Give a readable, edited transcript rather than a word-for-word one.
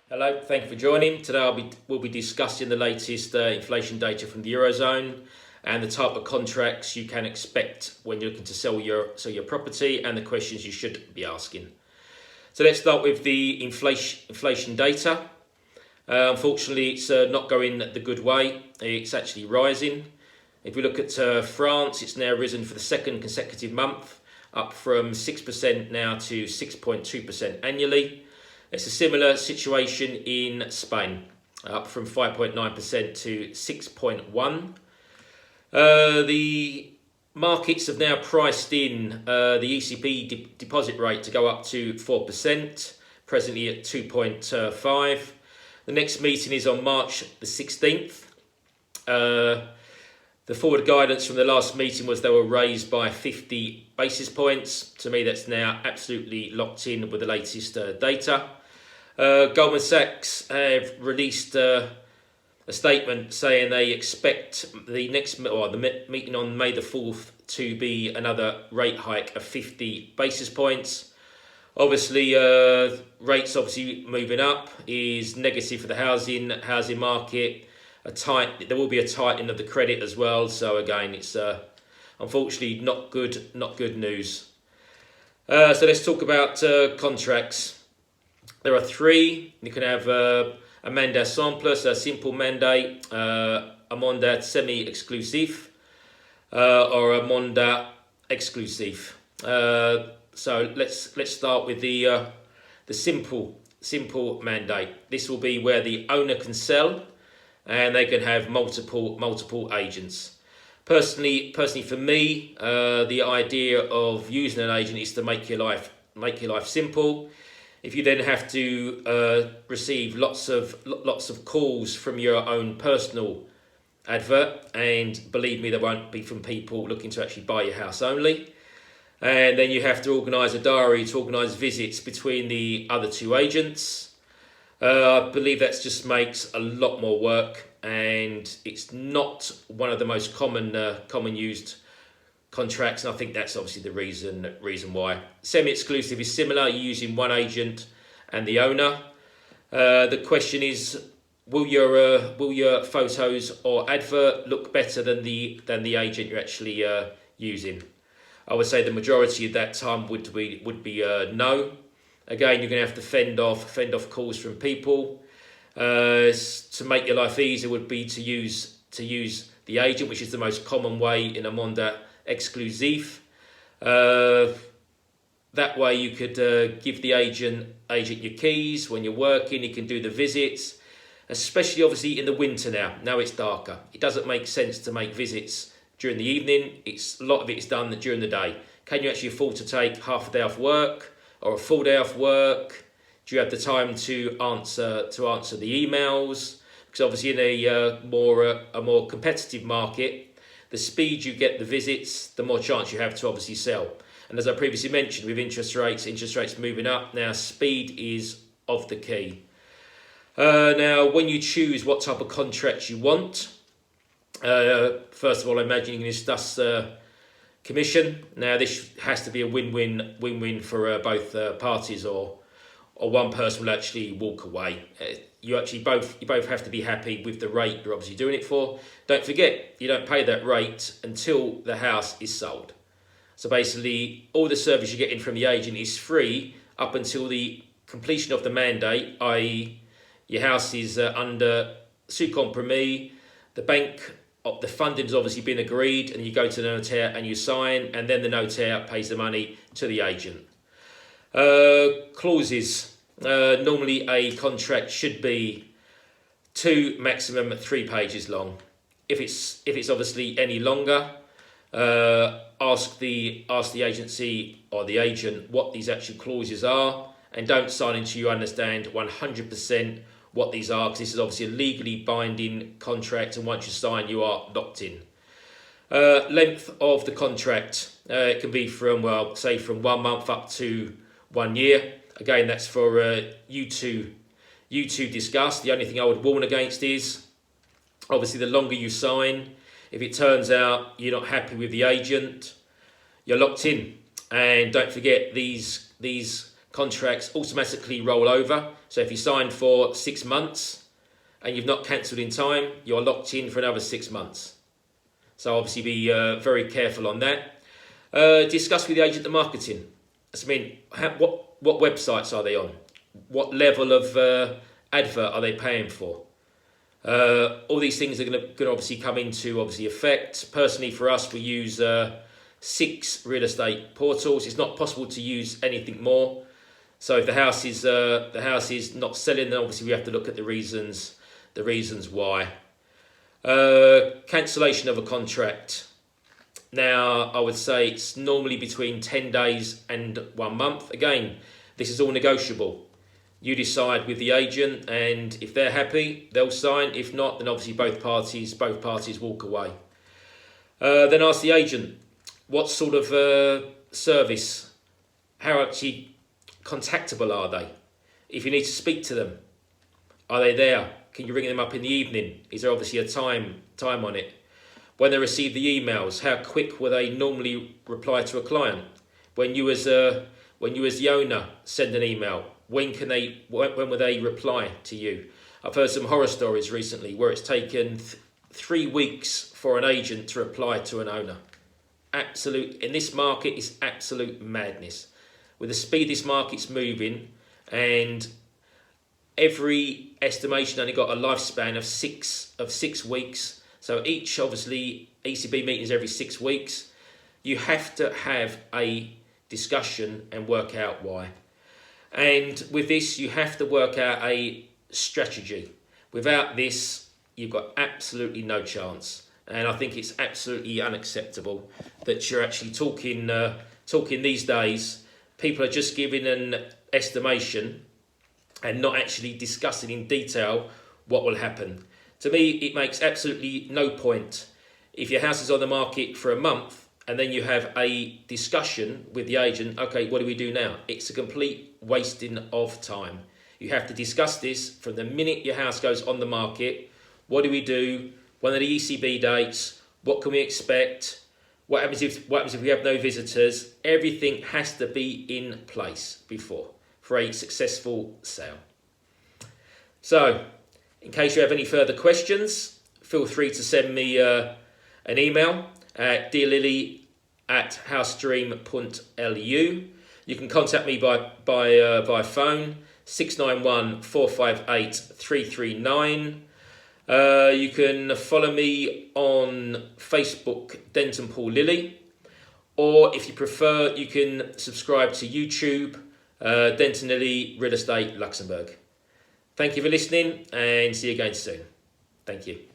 Hello, thank you for joining. Today we'll be discussing the latest inflation data from the Eurozone and the type of contracts you can expect when you're looking to sell your property and the questions you should be asking. So let's start with the inflation data. Unfortunately, it's not going the good way. It's actually rising. If we look at France, it's now risen for the second consecutive month, up from 6% now to 6.2% annually. It's a similar situation in Spain, up from 5.9% to 6.1%. The markets have now priced in the ECB deposit rate to go up to 4%, presently at 2.5%. The next meeting is on March the 16th. The forward guidance from the last meeting was they were raised by 50 basis points. To me, that's now absolutely locked in with the latest data. Goldman Sachs have released a statement saying they expect the meeting on May the 4th to be another rate hike of 50 basis points. Obviously, rates moving up is negative for the housing market. There will be a tightening of the credit as well. So again, it's unfortunately not good news. So let's talk about contracts. There are three. You can have a mandat simple, a simple mandate, a mandat semi-exclusive, or a mandat exclusive. So let's start with the simple mandate. This will be where the owner can sell, and they can have multiple agents. Personally, for me, the idea of using an agent is to make your life simple. If you then have to receive lots of calls from your own personal advert, and believe me, there won't be from people looking to actually buy your house only, and then you have to organise a diary to organise visits between the other two agents. I believe that just makes a lot more work, and it's not one of the most common used contracts, and I think that's obviously the reason why. Semi-exclusive is similar. You're using one agent and the owner. The question is, will your photos or advert look better than the agent you're actually using? I would say the majority of that time would be no. Again, you're going to have to fend off calls from people. To make your life easier would be to use the agent, which is the most common way in a mandat exclusive. That way you could give the agent your keys when you're working. He can do the visits, especially obviously in the winter now. Now it's darker. It doesn't make sense to make visits during the evening. A lot of it is done during the day. Can you actually afford to take half a day off work or a full day off work? Do you have the time to answer the emails? Because obviously in a more competitive market, the speed you get the visits, the more chance you have to obviously sell. And as I previously mentioned, with interest rates moving up, now speed is of the key. Now, when you choose what type of contracts you want, first of all, I imagine you can discuss commission. Now, this has to be a win-win for both parties, or one person will actually walk away. You both have to be happy with the rate you're obviously doing it for. Don't forget, you don't pay that rate until the house is sold. So basically, all the service you're getting from the agent is free up until the completion of the mandate, i.e. your house is under sous compromis, the funding has obviously been agreed, and you go to the notaire and you sign, and then the notaire pays the money to the agent. Clauses. Normally a contract should be 2, maximum 3 pages long. If it's obviously any longer, ask the agency or the agent what these actual clauses are, and don't sign until you understand 100% what these are, because this is obviously a legally binding contract, and once you sign, you are locked in. Length of the contract, it can be from 1 month up to 1 year. Again, that's for you to discuss. The only thing I would warn against is, obviously, the longer you sign, if it turns out you're not happy with the agent, you're locked in. And don't forget, these contracts automatically roll over So if you sign for 6 months and you've not cancelled in time, you're locked in for another 6 months. So obviously be very careful on that. Discuss with the agent the marketing. I mean, what websites are they on? What level of advert are they paying for? All these things are going to obviously come into effect. Personally, for us, we use 6 real estate portals. It's not possible to use anything more. So if the house is not selling, then obviously we have to look at the reasons why. Cancellation of a contract. Now, I would say it's normally between 10 days and 1 month. Again, this is all negotiable. You decide with the agent, and if they're happy, they'll sign. If not, then obviously both parties walk away. Then ask the agent, what sort of service, how actually contactable are they? If you need to speak to them, are they there? Can you ring them up in the evening? Is there obviously a time on it? When they receive the emails, how quick will they normally reply to a client? When you as the owner send an email, when will they reply to you? I've heard some horror stories recently where it's taken 3 weeks for an agent to reply to an owner. In this market, it's absolute madness. With the speed this market's moving, and every estimation only got a lifespan of six weeks. So each, obviously, ECB meetings every 6 weeks. You have to have a discussion and work out why. And with this, you have to work out a strategy. Without this, you've got absolutely no chance. And I think it's absolutely unacceptable that you're actually talking these days. People are just giving an estimation and not actually discussing in detail what will happen. To me, it makes absolutely no point. If your house is on the market for a month and then you have a discussion with the agent, okay, what do we do now? It's a complete wasting of time. You have to discuss this from the minute your house goes on the market. What do we do? When are the ECB dates? What can we expect? What happens if we have no visitors? Everything has to be in place before for a successful sale. So, in case you have any further questions, feel free to send me an email at dearlily@housedream.lu. You can contact me by phone, 691 458 339. You can follow me on Facebook, Denton Paul Lilly, or if you prefer, you can subscribe to YouTube, Denton Lilly Real Estate Luxembourg. Thank you for listening, and see you again soon. Thank you.